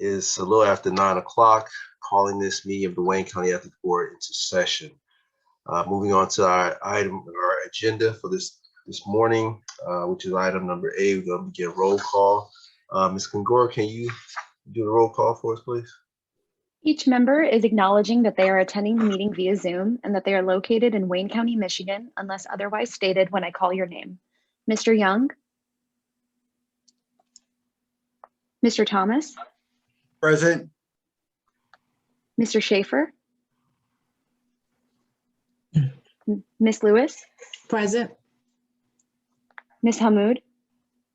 is a little after 9 o'clock, calling this meeting of the Wayne County Ethics Board into session. Moving on to our agenda for this morning, which is item number 8. We're going to begin roll call. Ms. Kongora, can you do the roll call for us, please? Each member is acknowledging that they are attending the meeting via Zoom and that they are located in Wayne County, Michigan, unless otherwise stated when I call your name. Mr. Young? Mr. Thomas? Present. Mr. Schaefer? Ms. Lewis? Present. Ms. Hammoud?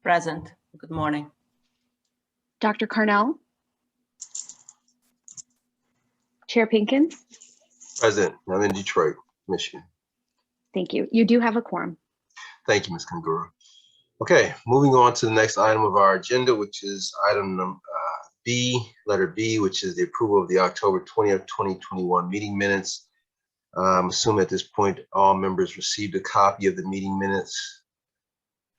Present. Good morning. Dr. Carnell? Chair Pinkins? Present. I'm in Detroit, Michigan. Thank you. You do have a quorum. Thank you, Ms. Kongora. Okay, moving on to the next item of our agenda, which is item number B, letter B, which is the approval of the October 20th, 2021 meeting minutes. I'm assuming at this point, all members received a copy of the meeting minutes.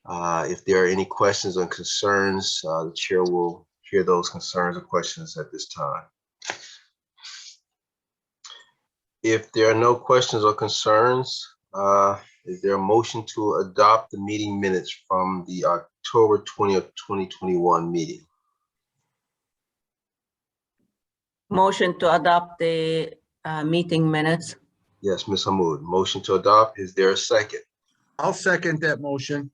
If there are any questions or concerns, the chair will hear those concerns or questions at this time. If there are no questions or concerns, is there a motion to adopt the meeting minutes from the October 20th, 2021 meeting? Motion to adopt the meeting minutes. Yes, Ms. Hammoud. Motion to adopt. Is there a second? I'll second that motion.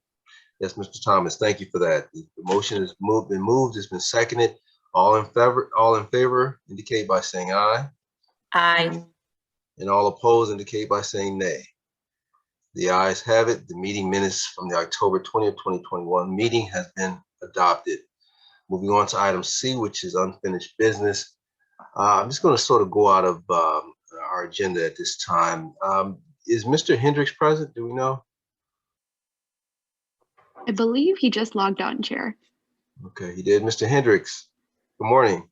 Yes, Mr. Thomas. Thank you for that. The motion has been moved. It's been seconded. All in favor indicate by saying aye. Aye. And all opposed indicate by saying nay. The ayes have it. The meeting minutes from the October 20th, 2021 meeting has been adopted. Moving on to item C, which is unfinished business. I'm just going to sort of go out of our agenda at this time. Is Mr. Hendricks present? Do we know? I believe he just logged on, Chair. Okay, he did. Mr. Hendricks, good morning.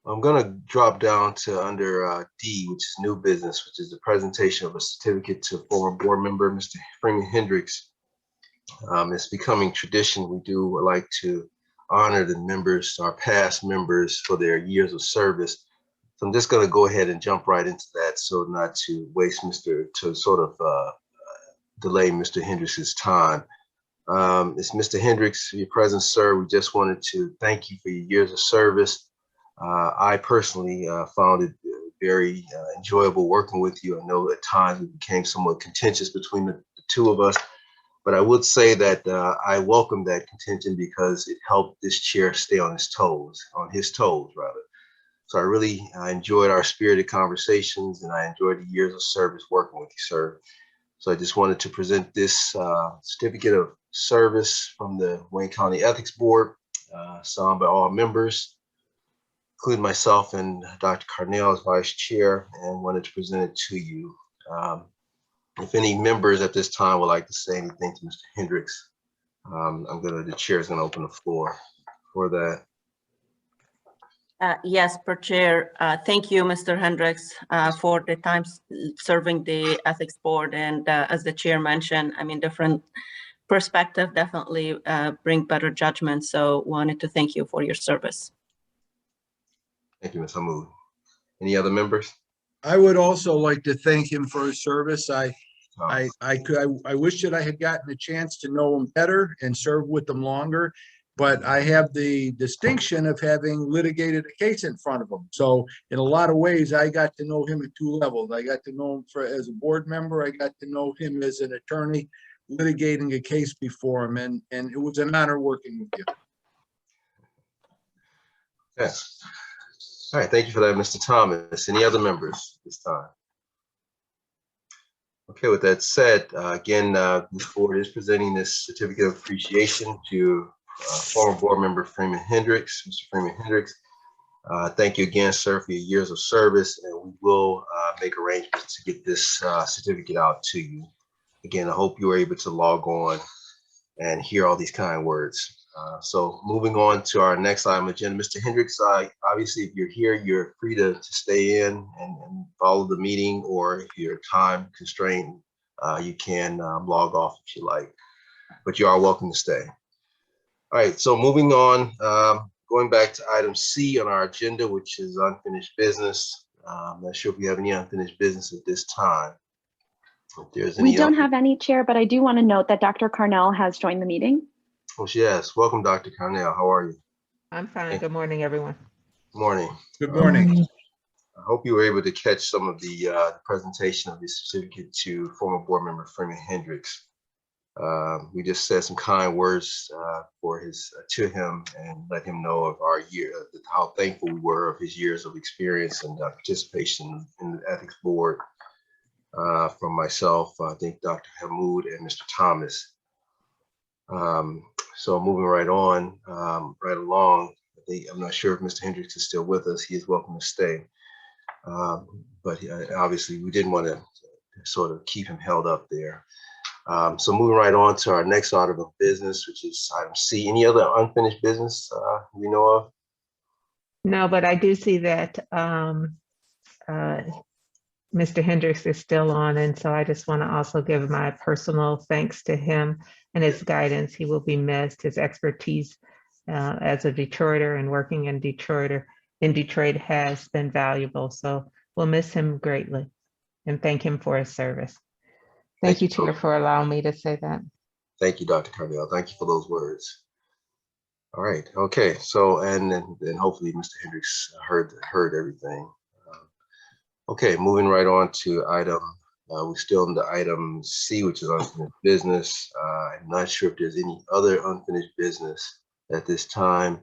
I'm going to drop down to under D, which is new business, which is the presentation of a certificate to former board member, Mr. Freeman Hendricks. It's becoming tradition. We do like to honor the members, our past members, for their years of service. So I'm just going to go ahead and jump right into that so not to waste to sort of delay Mr. Hendricks' time. It's Mr. Hendricks, your presence, sir. We just wanted to thank you for your years of service. I personally found it very enjoyable working with you. I know at times it became somewhat contentious between the two of us, but I would say that I welcome that contention because it helped this chair stay on his toes rather. So I really enjoyed our spirited conversations, and I enjoyed the years of service working with you, sir. So I just wanted to present this certificate of service from the Wayne County Ethics Board, signed by all members, including myself and Dr. Carnell as vice chair, and wanted to present it to you. If any members at this time would like to say anything to Mr. Hendricks, the chair is gonna open the floor for that. Yes, per chair. Thank you, Mr. Hendricks, for the time serving the ethics board. And as the chair mentioned, I mean, different perspective definitely bring better judgment. So wanted to thank you for your service. Thank you, Ms. Hammoud. Any other members? I would also like to thank him for his service. I wish that I had gotten a chance to know him better and serve with him longer, but I have the distinction of having litigated a case in front of him. So in a lot of ways, I got to know him at two levels. I got to know him as a board member. I got to know him as an attorney litigating a case before him, and it was an honor working with you. Yes. All right, thank you for that, Mr. Thomas. Any other members this time? Okay, with that said, again, this board is presenting this certificate of appreciation to former board member Freeman Hendricks. Mr. Freeman Hendricks, thank you again, sir, for your years of service, and we will make arrangements to get this certificate out to you. Again, I hope you were able to log on and hear all these kind words. So moving on to our next item agenda, Mr. Hendricks, obviously if you're here, you're free to stay in and follow the meeting, or if you're time constrained, you can log off if you like, but you are welcome to stay. All right, so moving on, going back to item C on our agenda, which is unfinished business. I'm not sure if we have any unfinished business at this time. If there's any. We don't have any, Chair, but I do want to note that Dr. Carnell has joined the meeting. Oh, yes. Welcome, Dr. Carnell. How are you? I'm fine. Good morning, everyone. Morning. Good morning. I hope you were able to catch some of the presentation of the certificate to former board member Freeman Hendricks. We just said some kind words to him and let him know of our year, how thankful we were of his years of experience and participation in the ethics board from myself, I think Dr. Hamoud and Mr. Thomas. So moving right on, right along, I'm not sure if Mr. Hendricks is still with us. He is welcome to stay. But obviously we didn't want to sort of keep him held up there. So moving right on to our next order of business, which is item C. Any other unfinished business we know of? No, but I do see that Mr. Hendricks is still on, and so I just want to also give my personal thanks to him and his guidance. He will be missed. His expertise as a Detroiter and working in Detroit has been valuable. So we'll miss him greatly and thank him for his service. Thank you, Chair, for allowing me to say that. Thank you, Dr. Carnell. Thank you for those words. All right. Okay. So, and then hopefully Mr. Hendricks heard everything. Okay. Moving right on to item. We're still in the item C, which is unfinished business. I'm not sure if there's any other unfinished business at this time.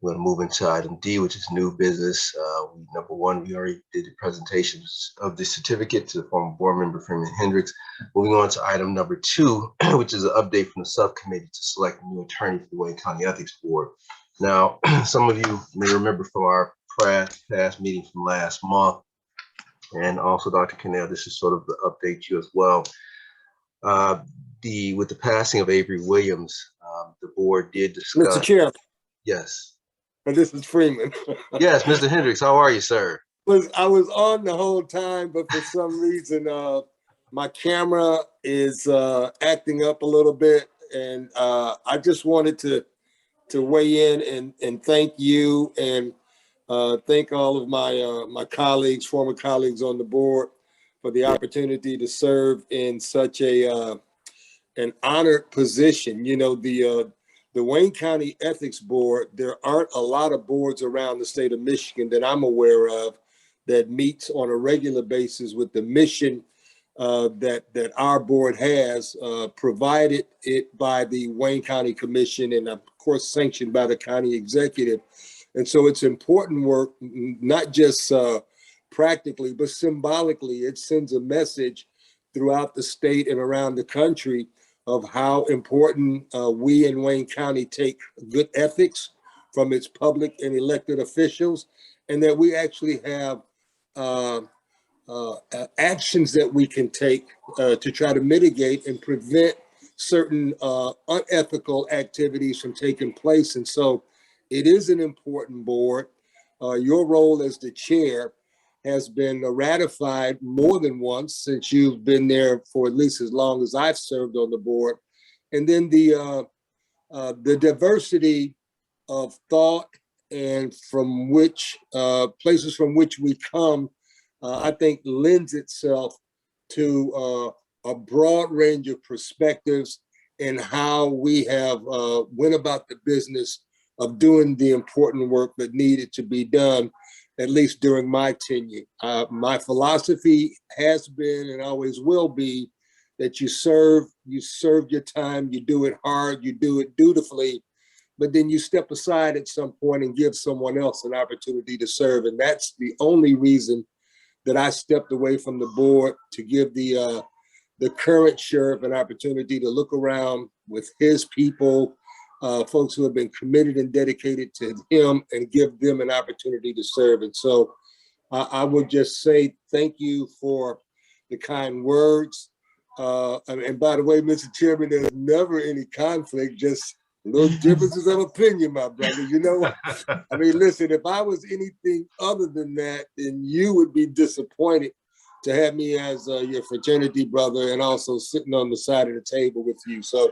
We're going to move into item D, which is new business. Number one, we already did the presentations of the certificate to the former board member Freeman Hendricks. Moving on to item number 2, which is an update from the subcommittee to select a new attorney for the Wayne County Ethics Board. Now, some of you may remember from our past meeting from last month, and also Dr. Carnell, this is sort of the update you as well. With the passing of Avery Williams, the board did discuss. Mr. Chair. Yes. And this is Freeman. Yes, Mr. Hendricks, how are you, sir? I was on the whole time, but for some reason, my camera is acting up a little bit, and I just wanted to weigh in and thank you and thank all of my colleagues, former colleagues on the board, for the opportunity to serve in such an honored position. You know, the Wayne County Ethics Board, there aren't a lot of boards around the state of Michigan that I'm aware of that meets on a regular basis with the mission that our board has, provided it by the Wayne County Commission and of course sanctioned by the county executive. And so it's important work, not just practically, but symbolically. It sends a message throughout the state and around the country of how important we in Wayne County take good ethics from its public and elected officials, and that we actually have actions that we can take to try to mitigate and prevent certain unethical activities from taking place. And so it is an important board. Your role as the chair has been ratified more than once since you've been there for at least as long as I've served on the board. And then the diversity of thought and from which places from which we come, I think lends itself to a broad range of perspectives and how we have went about the business of doing the important work that needed to be done, at least during my tenure. My philosophy has been and always will be that you serve your time, you do it hard, you do it dutifully, but then you step aside at some point and give someone else an opportunity to serve. And that's the only reason that I stepped away from the board, to give the current sheriff an opportunity to look around with his people, folks who have been committed and dedicated to him, and give them an opportunity to serve. And so I would just say thank you for the kind words. And by the way, Mr. Chairman, there's never any conflict, just little differences of opinion, my brother. You know, I mean, listen, if I was anything other than that, then you would be disappointed to have me as your fraternity brother and also sitting on the side of the table with you. So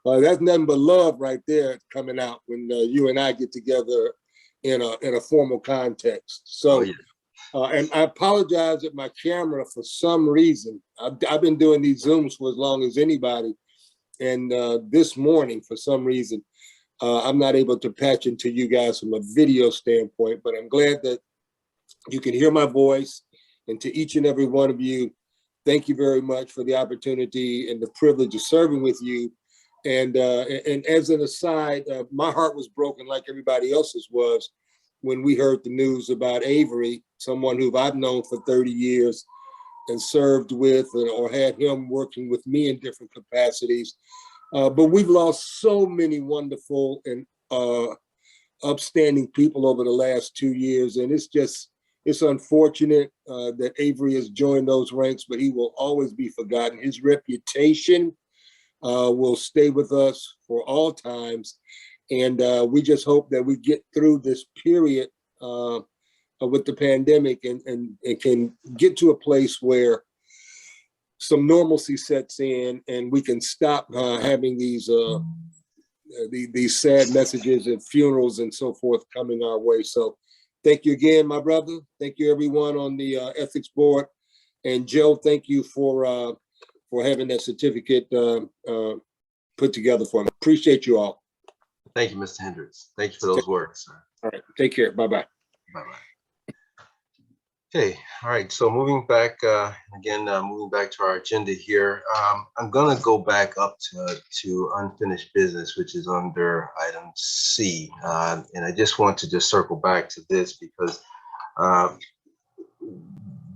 That's nothing but love right there coming out when you and I get together in a formal context. So, Oh, yeah. and I apologize that my camera, for some reason, I've been doing these Zooms for as long as anybody. And this morning, for some reason, I'm not able to patch into you guys from a video standpoint, but I'm glad that you can hear my voice. And to each and every one of you, thank you very much for the opportunity and the privilege of serving with you. And as an aside, my heart was broken like everybody else's was when we heard the news about Avery, someone who I've known for 30 years and served with or had him working with me in different capacities. But we've lost so many wonderful and upstanding people over the last 2 years. And it's unfortunate that Avery has joined those ranks, but he will always be forgotten. His reputation will stay with us for all times. And we just hope that we get through this period with the pandemic and can get to a place where some normalcy sets in and we can stop having these sad messages and funerals and so forth coming our way. So thank you again, my brother. Thank you everyone on the ethics board. And Joe, thank you for having that certificate put together for me. Appreciate you all. Thank you, Mr. Hendricks. Thank you for those words, sir. All right, take care. Bye-bye. Bye-bye. Okay, all right, so moving back, moving back to our agenda here, I'm gonna go back up to unfinished business, which is under item C. And I just want to circle back to this because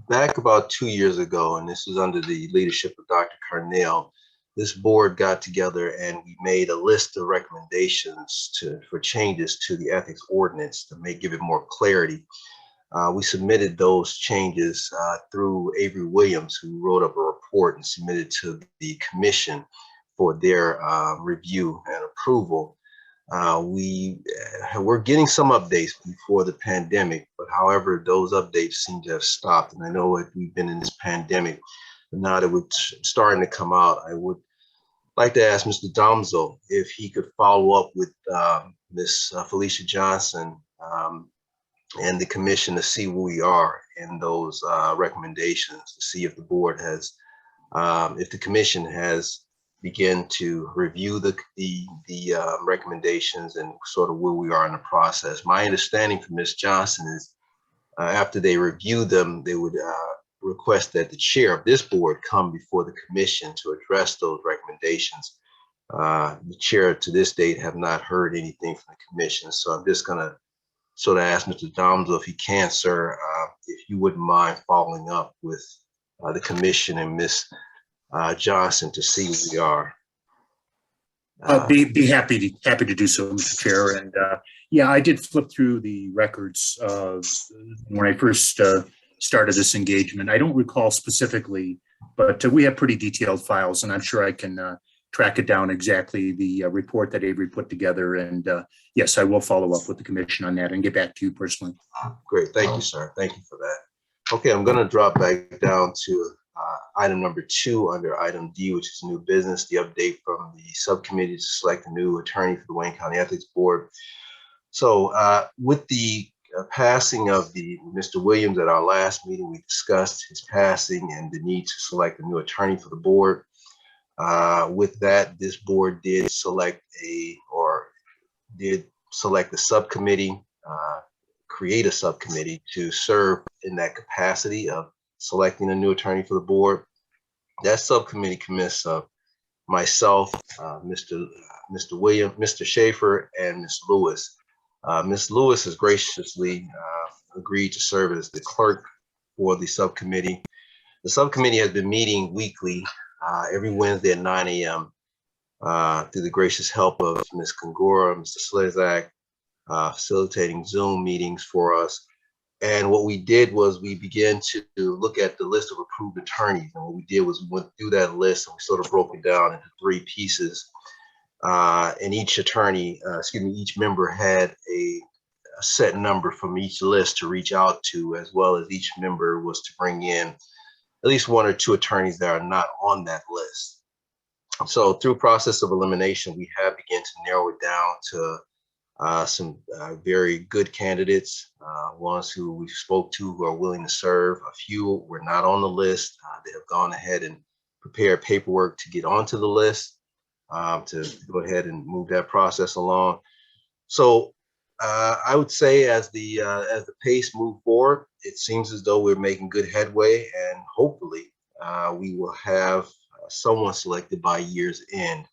back about 2 years ago, and this was under the leadership of Dr. Carnell, this board got together and we made a list of recommendations for changes to the ethics ordinance to give it more clarity. We submitted those changes through Avery Williams, who wrote up a report and submitted to the commission for their review and approval. We're getting some updates before the pandemic, but however, those updates seem to have stopped. And I know that we've been in this pandemic, but now that we're starting to come out, I would like to ask Mr. Domzo if he could follow up with Ms. Felicia Johnson and the commission to see where we are in those recommendations, to see if the board has, if the commission has begun to review the recommendations and sort of where we are in the process. My understanding from Ms. Johnson is after they review them, they would request that the chair of this board come before the commission to address those recommendations. The chair to this date have not heard anything from the commission, so I'm just gonna sort of ask Mr. Domzo if he can, sir, if you wouldn't mind following up with the commission and Ms. Johnson to see where we are. Be happy to do so, Mr. Chair. And yeah, I did flip through the records when I first started this engagement. I don't recall specifically, but we have pretty detailed files, and I'm sure I can track it down exactly the report that Avery put together. And yes, I will follow up with the commission on that and get back to you personally. Great, thank you, sir. Thank you for that. Okay, I'm gonna drop back down to item number 2 under item D, which is new business, the update from the subcommittee to select a new attorney for the Wayne County Ethics Board. So with the passing of Mr. Williams at our last meeting, we discussed his passing and the need to select a new attorney for the board. With that, this board did select a subcommittee, create a subcommittee to serve in that capacity of selecting a new attorney for the board. That subcommittee consists of myself, Mr. Williams, Mr. Schaefer, and Ms. Lewis. Ms. Lewis has graciously agreed to serve as the clerk for the subcommittee. The subcommittee has been meeting weekly every Wednesday at 9 a.m. Through the gracious help of Ms. Kongora, Mr. Slezak, facilitating Zoom meetings for us. And what we did was we began to look at the list of approved attorneys. And what we did was we went through that list and we sort of broke it down into 3 pieces. And each attorney, each member had a set number from each list to reach out to, as well as each member was to bring in at least 1 or 2 attorneys that are not on that list. So through process of elimination, we have begun to narrow it down to some very good candidates, ones who we spoke to who are willing to serve. A few were not on the list. They have gone ahead and prepared paperwork to get onto the list, to go ahead and move that process along. So I would say as the pace moves forward, it seems as though we're making good headway, and hopefully we will have someone selected by year's end.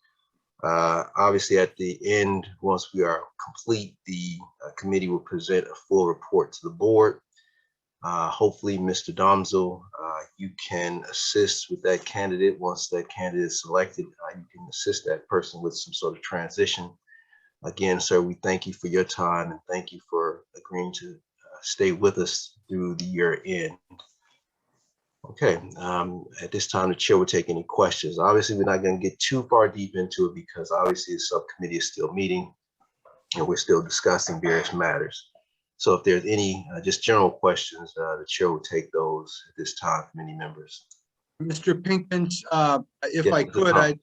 Obviously, at the end, once we are complete, the committee will present a full report to the board. Hopefully, Mr. Domzo, you can assist with that candidate. Once that candidate is selected, you can assist that person with some sort of transition. Again, sir, we thank you for your time and thank you for agreeing to stay with us through the year end. Okay, at this time, the chair will take any questions. Obviously, we're not going to get too far deep into it because obviously the subcommittee is still meeting and we're still discussing various matters. So if there's any just general questions, the chair will take those at this time from any members. Mr. Pinkins, if Yes, I Mr. could, Tom.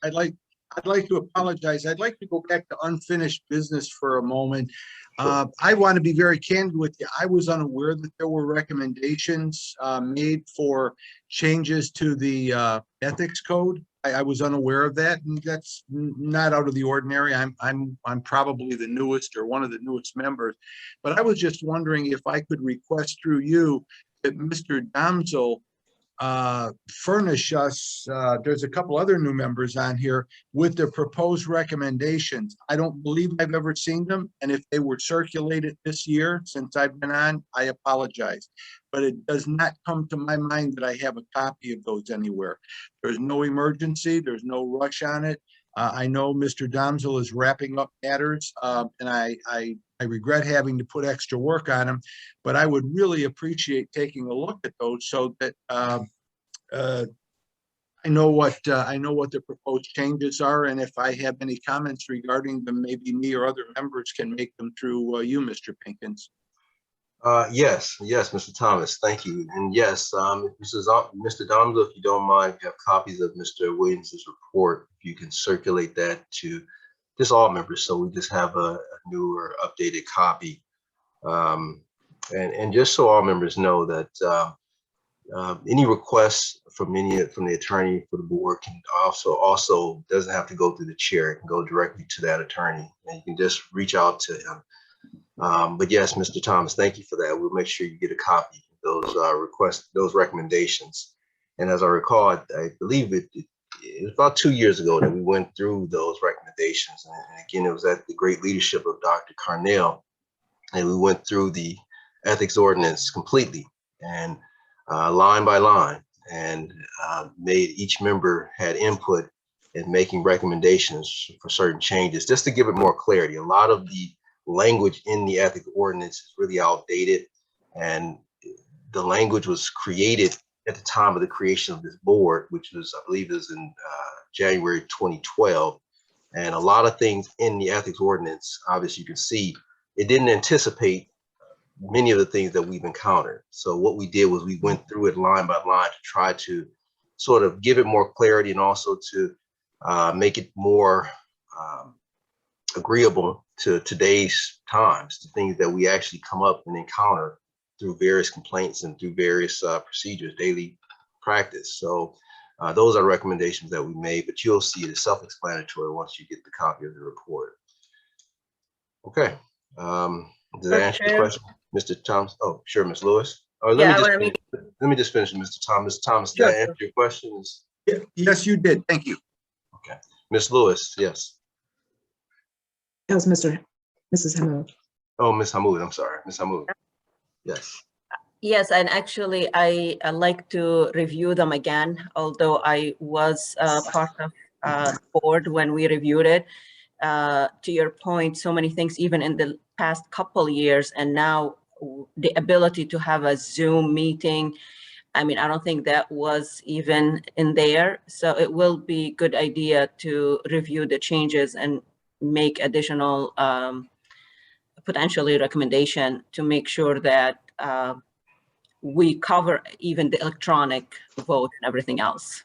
I'd like to apologize. I'd like to go back to unfinished business for a moment. I want to be very candid with you. I was unaware that there were recommendations made for changes to the ethics code. I was unaware of that, and that's not out of the ordinary. I'm probably the newest or one of the newest members, but I was just wondering if I could request through you that Mr. Domzo furnish us, there's a couple other new members on here with the proposed recommendations. I don't believe I've ever seen them, and if they were circulated this year since I've been on, I apologize. But it does not come to my mind that I have a copy of those anywhere. There's no emergency, there's no rush on it. I know Mr. Domzo is wrapping up matters, and I regret having to put extra work on them, but I would really appreciate taking a look at those so that I know what the proposed changes are, and if I have any comments regarding them, maybe me or other members can make them through you, Mr. Pinkins. Yes, Mr. Thomas, thank you. And yes, Mr. Domzo, if you don't mind, we have copies of Mr. Williams's report. If you can circulate that to just all members, so we just have a new or updated copy. And just so all members know that any requests from the attorney for the board can also doesn't have to go through the chair. It can go directly to that attorney, and you can just reach out to him. But yes, Mr. Thomas, thank you for that. We'll make sure you get a copy of those those recommendations. And as I recall, I believe it was about 2 years ago that we went through those recommendations. And again, it was at the great leadership of Dr. Carnell, and we went through the ethics ordinance completely and line by line, and made each member had input in making recommendations for certain changes, just to give it more clarity. A lot of the language in the ethics ordinance is really outdated, and the language was created at the time of the creation of this board, which was, I believe, is in January 2012. And a lot of things in the ethics ordinance, obviously you can see, it didn't anticipate many of the things that we've encountered. So what we did was we went through it line by line to try to sort of give it more clarity, and also to make it more agreeable to today's times, the things that we actually come up and encounter through various complaints and through various procedures, daily practice. So those are recommendations that we made, but you'll see it is self-explanatory once you get the copy of the report. Okay. Does that answer your question, Mr. Thomas? Oh, sure, Ms. Lewis. Let me just finish, Mr. Thomas. Thomas, did I answer your questions? Yes, you did. Thank you. Okay. Ms. Lewis, yes. That was Mrs. Hammoud. Oh, Ms. Hammoud, I'm sorry. Ms. Hammoud. Yes. Yes, and actually, I like to review them again, although I was part of the board when we reviewed it. To your point, so many things, even in the past couple years, and now the ability to have a Zoom meeting, I mean, I don't think that was even in there. So it will be a good idea to review the changes and make additional potentially recommendation to make sure that we cover even the electronic vote and everything else.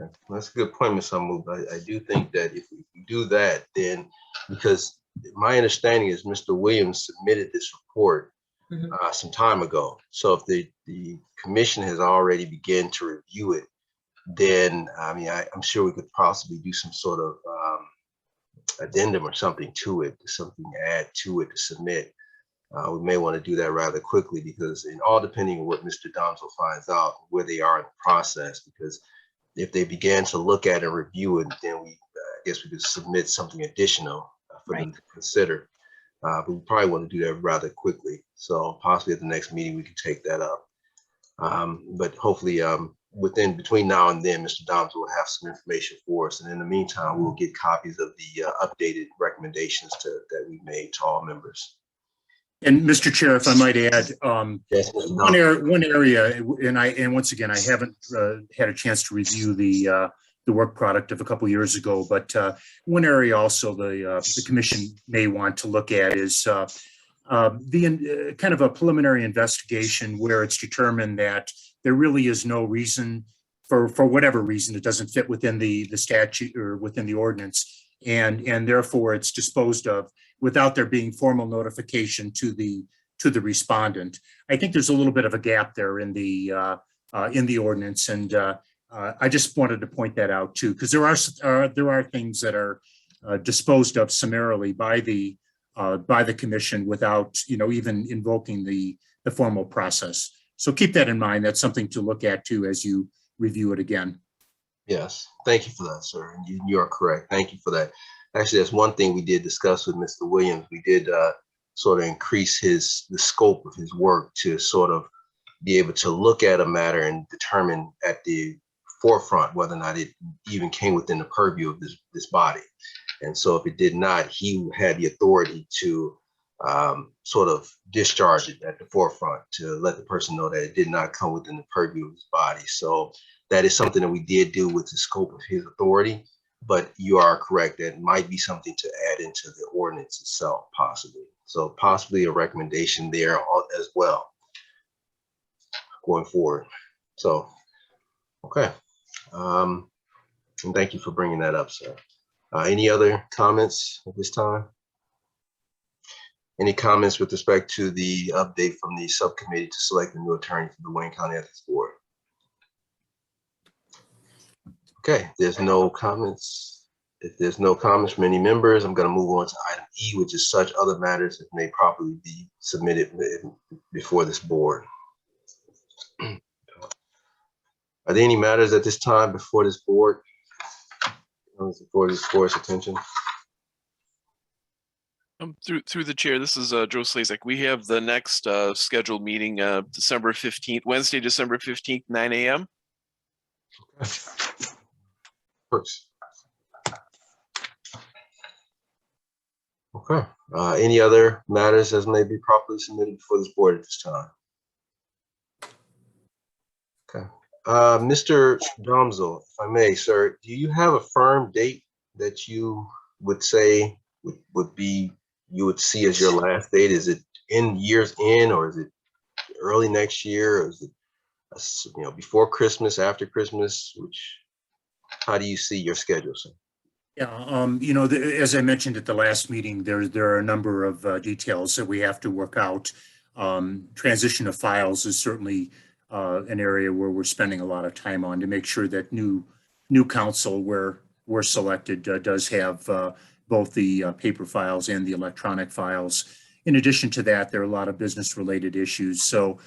Okay, that's a good point, Ms. Hamud. I do think that if we do that, then, because my understanding is Mr. Williams submitted this report Mhm. some time ago. So if the commission has already begun to review it, then, I mean, I'm sure we could possibly do some sort of addendum or something to it, something to add to it to submit. We may want to do that rather quickly, because in all depending on what Mr. Domzo finds out, where they are in the process, because if they began to look at and review it, then I guess we could submit something additional for them to consider. But we probably want to do that rather quickly. So possibly at the next meeting, we can take that up. But hopefully between now and then, Mr. Domzo will have some information for us. And in the meantime, we'll get copies of the updated recommendations that we made to all members. And Mr. Chair, if I might add, Yes, Mr. one Domzo. area, and once again, I haven't had a chance to review the work product of a couple years ago, but one area also the commission may want to look at is the kind of a preliminary investigation where it's determined that there really is no reason, for whatever reason, it doesn't fit within the statute or within the ordinance, and therefore it's disposed of without there being formal notification to the respondent. I think there's a little bit of a gap there in the ordinance, and I just wanted to point that out too, because there are things that are disposed of summarily by the commission without even invoking the formal process. So keep that in mind. That's something to look at too as you review it again. Yes, thank you for that, sir. And you are correct. Thank you for that. Actually, that's one thing we did discuss with Mr. Williams. We did sort of increase the scope of his work to sort of be able to look at a matter and determine at the forefront whether or not it even came within the purview of this body. And so if it did not, he had the authority to sort of discharge it at the forefront to let the person know that it did not come within the purview of his body. So that is something that we did do with the scope of his authority. But you are correct, that might be something to add into the ordinance itself, possibly. So possibly a recommendation there as well going forward. So, okay. And thank you for bringing that up, sir. Any other comments at this time? Any comments with respect to the update from the subcommittee to select a new attorney for the Wayne County Ethics Board? Okay, there's no comments. If there's no comments from any members, I'm going to move on to item E, which is such other matters that may properly be submitted before this board. Are there any matters at this time before this board? For this board's attention? Through the chair, this is Joe Slazak. We have the next scheduled meeting, December 15th, Wednesday, December 15th, 9 a.m. Works. Okay. Any other matters as may be properly submitted before this board at this time? Okay. Mr. Domzo, if I may, sir, do you have a firm date that you would say would be, you would see as your last date? Is it years in, or is it early next year, or is it before Christmas, after Christmas? How do you see your schedule, sir? Yeah, as I mentioned at the last meeting, there are a number of details that we have to work out. Transition of files is certainly an area where we're spending a lot of time on to make sure that new council where we're selected does have both the paper files and the electronic files. In addition to that, there are a lot of business related issues. So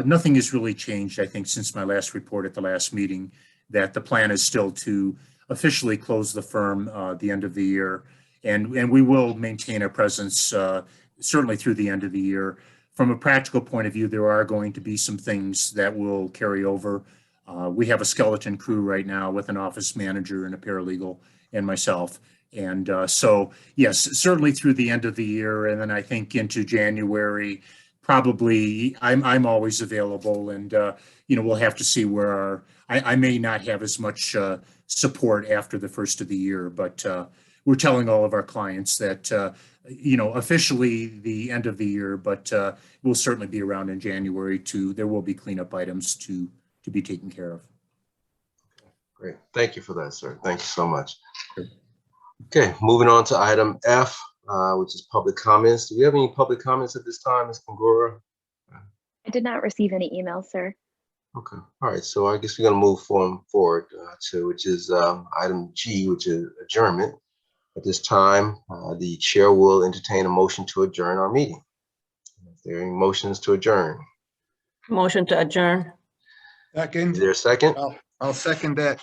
nothing has really changed, I think, since my last report at the last meeting, that the plan is still to officially close the firm the end of the year. And we will maintain a presence certainly through the end of the year. From a practical point of view, there are going to be some things that will carry over. We have a skeleton crew right now with an office manager and a paralegal and myself. And so, yes, certainly through the end of the year. And then I think into January, probably I'm always available, and, we'll have to see where I may not have as much support after the first of the year, but we're telling all of our clients that, officially the end of the year, but we'll certainly be around in January there will be cleanup items to be taken care of. Great. Thank you for that, sir. Thank you so much. Okay, moving on to item F, which is public comments. Do we have any public comments at this time, Ms. Kangura? I did not receive any emails, sir. Okay, all right. So I guess we're gonna move forward to which is item G, which is adjournment. At this time, the chair will entertain a motion to adjourn our meeting. If there are any motions to adjourn, Motion to adjourn. is Second, there a second? I'll second that.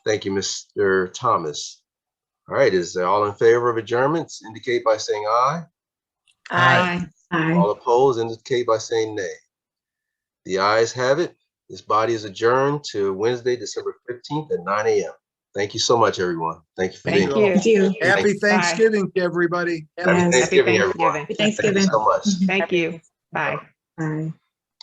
Thank you, Mr. Thomas. All right, is there all in favor of adjournments indicate by saying aye? Aye. Aye. All opposed indicate by saying nay. The ayes have it. This body is adjourned to Wednesday, December 15th at 9 a.m. Thank you so much, everyone. Thank you for being Thank here. you. Thank you. Happy you. Thanksgiving to everybody. Happy Yes. Thanksgiving, Happy everyone. Thanksgiving. Happy Thank you Thanksgiving. so much. Thank you. Bye. Bye.